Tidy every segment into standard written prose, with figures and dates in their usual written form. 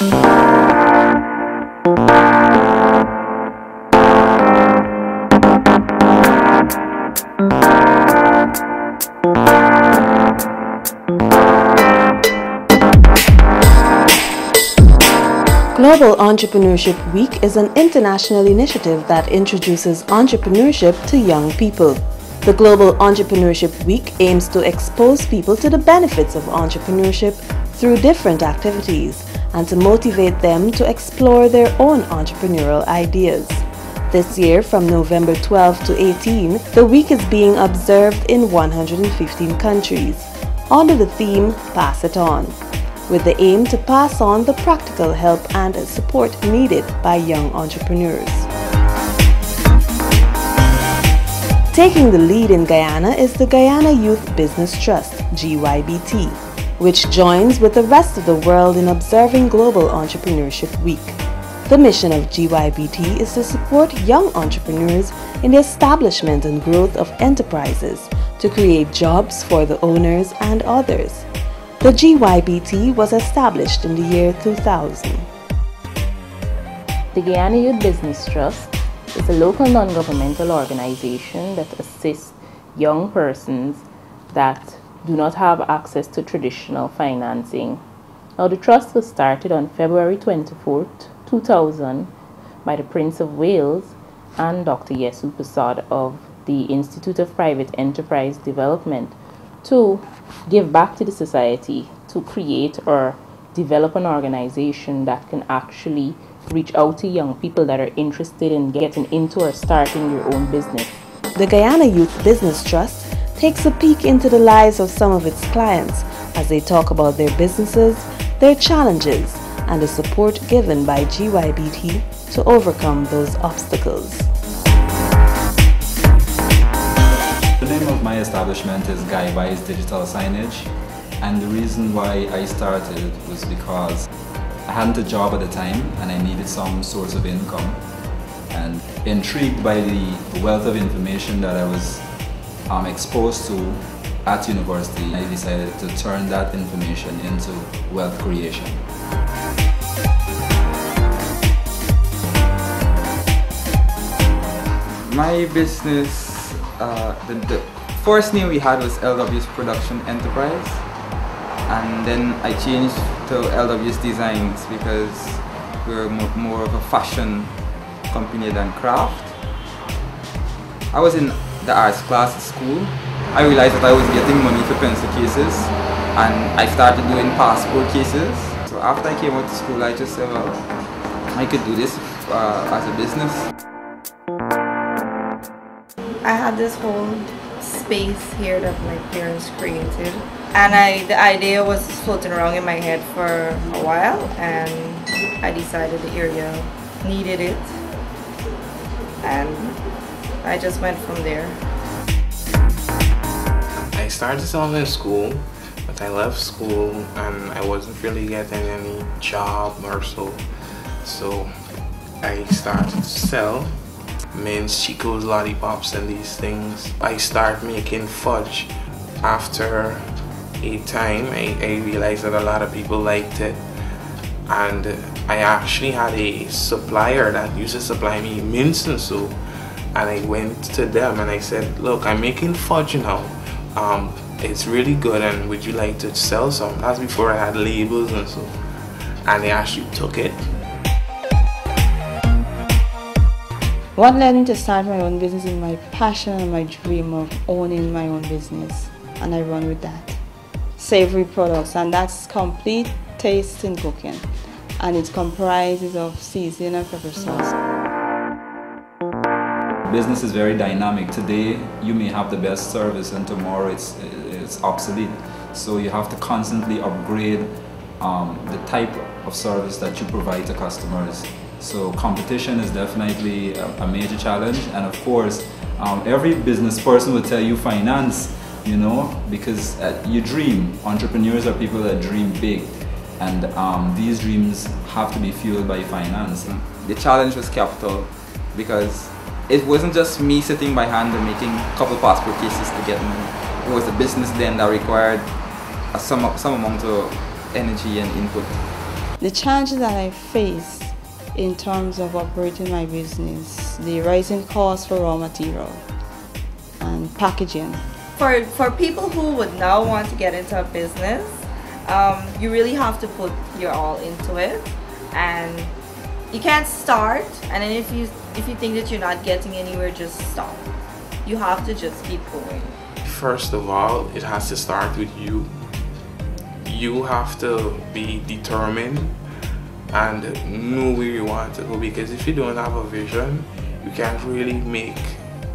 Global Entrepreneurship Week is an international initiative that introduces entrepreneurship to young people. The Global Entrepreneurship Week aims to expose people to the benefits of entrepreneurship through different activities and to motivate them to explore their own entrepreneurial ideas. This year, from November 12 to 18, the week is being observed in 115 countries under the theme Pass It On, with the aim to pass on the practical help and support needed by young entrepreneurs. Taking the lead in Guyana is the Guyana Youth Business Trust-GYBT, which joins with the rest of the world in observing Global Entrepreneurship Week. The mission of GYBT is to support young entrepreneurs in the establishment and growth of enterprises to create jobs for the owners and others. The GYBT was established in the year 2000. The Guyana Youth Business Trust is a local non-governmental organization that assists young persons that do not have access to traditional financing. Now, the trust was started on February 24, 2000 by the Prince of Wales and Dr. Yesu Prasad of the Institute of Private Enterprise Development to give back to the society, to create or develop an organization that can actually reach out to young people that are interested in getting into or starting your own business. The Guyana Youth Business Trust takes a peek into the lives of some of its clients as they talk about their businesses, their challenges, and the support given by GYBT to overcome those obstacles. The name of my establishment is GYBT Digital Signage, and the reason why I started was because I hadn't a job at the time and I needed some source of income. And intrigued by the wealth of information that I was exposed to at university, I decided to turn that information into wealth creation. My business, the first name we had was LW's Production Enterprise, and then I changed to LW's Designs because we're more of a fashion company than craft. I was in the arts class at school. I realized that I was getting money for pencil cases, and I started doing passport cases. So after I came out to school, I just said, well, I could do this as a business. I had this whole space here that my parents created, and the idea was floating around in my head for a while, and I decided the area needed it, and I just went from there. I started selling in school, but I left school and I wasn't really getting any job or so. So I started to sell mints, Chico's, lollipops and these things. I started making fudge. After a time, I realized that a lot of people liked it, and I actually had a supplier that used to supply me mints and so, and I went to them and I said, look, I'm making fudge now. It's really good, and would you like to sell some? That's before I had labels and so, and they actually took it. What led me to start my own business is my passion and my dream of owning my own business, and I run with that. Savory products, and that's complete taste in cooking, and it comprises of seasoning and pepper sauce. Business is very dynamic. Today you may have the best service and tomorrow it's obsolete. So you have to constantly upgrade the type of service that you provide to customers. So competition is definitely a major challenge, and of course every business person will tell you finance, you know, because you dream. Entrepreneurs are people that dream big, and these dreams have to be fueled by finance. The challenge was capital, because it wasn't just me sitting by hand and making a couple passport cases to get money. It was a business then that required some amount of energy and input. The challenges that I face in terms of operating my business, the rising costs for raw material and packaging. For people who would now want to get into a business, you really have to put your all into it, and you can't start and then if you think that you're not getting anywhere, just stop. You have to just keep going. First of all, it has to start with you. You have to be determined and know where you want to go, because if you don't have a vision, you can't really make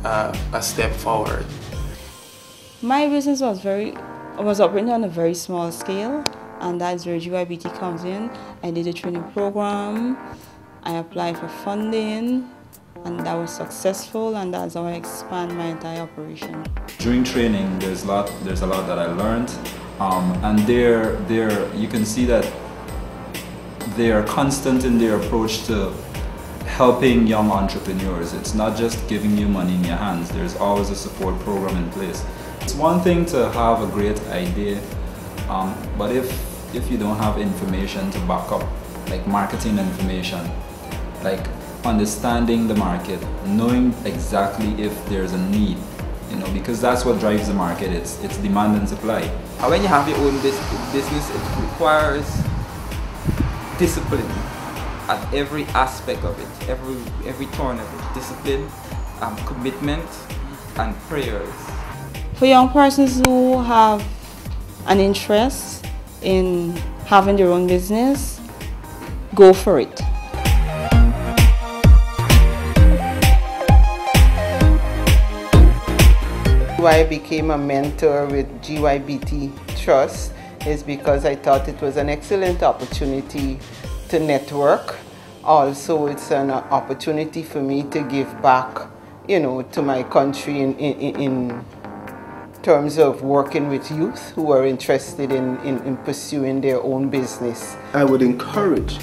a step forward. My business was operating on a very small scale, and that's where GYBT comes in. I did a training program, I applied for funding, and that was successful, and that's how I expand my entire operation. During training, there's a lot that I learned, and you can see that they are constant in their approach to helping young entrepreneurs. It's not just giving you money in your hands. There's always a support program in place. It's one thing to have a great idea, but if you don't have information to back up, like marketing information, like understanding the market, knowing exactly if there's a need, because that's what drives the market. It's demand and supply. And when you have your own business, it requires discipline at every aspect of it, every turn of it. Discipline, commitment, and prayers. For young persons who have an interest in having their own business, go for it. Why I became a mentor with GYBT Trust is because I thought it was an excellent opportunity to network. Also, it's an opportunity for me to give back, to my country in terms of working with youth who are interested in pursuing their own business. I would encourage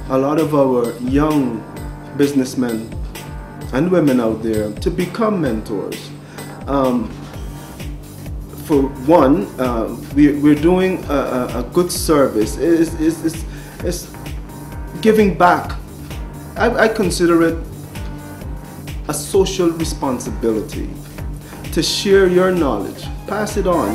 a lot of our young businessmen and women out there to become mentors. For one, we're doing a good service. It's giving back. I consider it a social responsibility to share your knowledge, pass it on.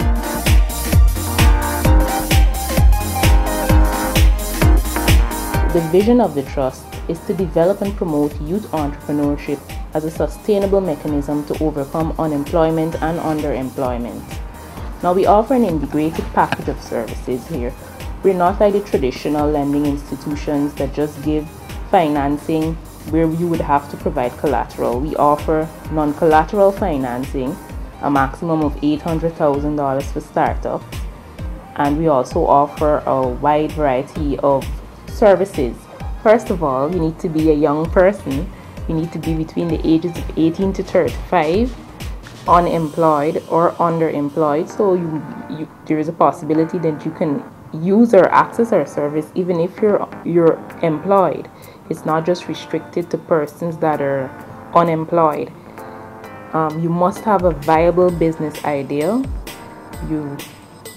The vision of the Trust is to develop and promote youth entrepreneurship as a sustainable mechanism to overcome unemployment and underemployment. Now, we offer an integrated package of services here. We're not like the traditional lending institutions that just give financing where you would have to provide collateral. We offer non-collateral financing, a maximum of $800,000 for startups, and we also offer a wide variety of services. First of all, you need to be a young person. You need to be between the ages of 18 to 35, unemployed or underemployed, so there is a possibility that you can use or access our service even if you're employed. It's not just restricted to persons that are unemployed. You must have a viable business idea. You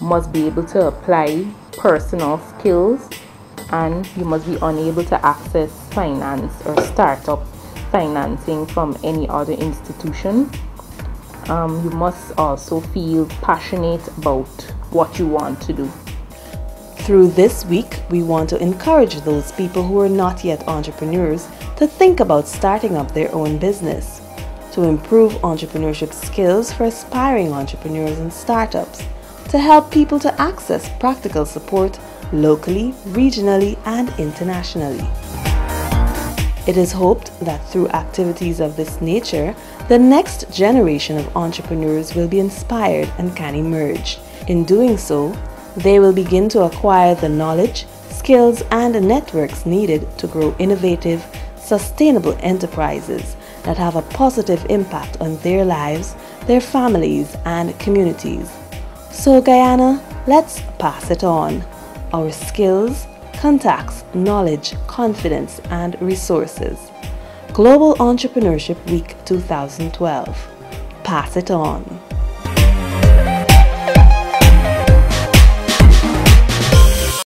must be able to apply personal skills, and you must be unable to access finance or startup financing from any other institution. You must also feel passionate about what you want to do. Through this week, we want to encourage those people who are not yet entrepreneurs to think about starting up their own business, to improve entrepreneurship skills for aspiring entrepreneurs and startups, to help people to access practical support locally, regionally, and internationally. It is hoped that through activities of this nature, the next generation of entrepreneurs will be inspired and can emerge. In doing so, they will begin to acquire the knowledge, skills, and networks needed to grow innovative, sustainable enterprises that have a positive impact on their lives, their families, and communities. So Guyana, let's pass it on. Our skills, contacts, knowledge, confidence, and resources. Global Entrepreneurship Week 2012. Pass it on.